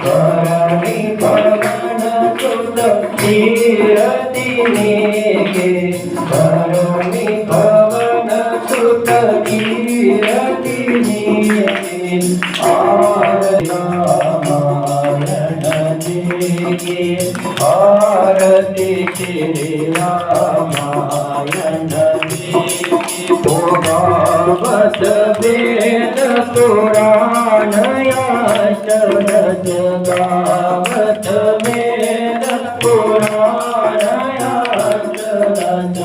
करणी पवन सुत कीरति के करणी पवन सुत कीरति आरती श्री रामायण भागवत वेद पुराण शरद गावत वेद पुराण शरद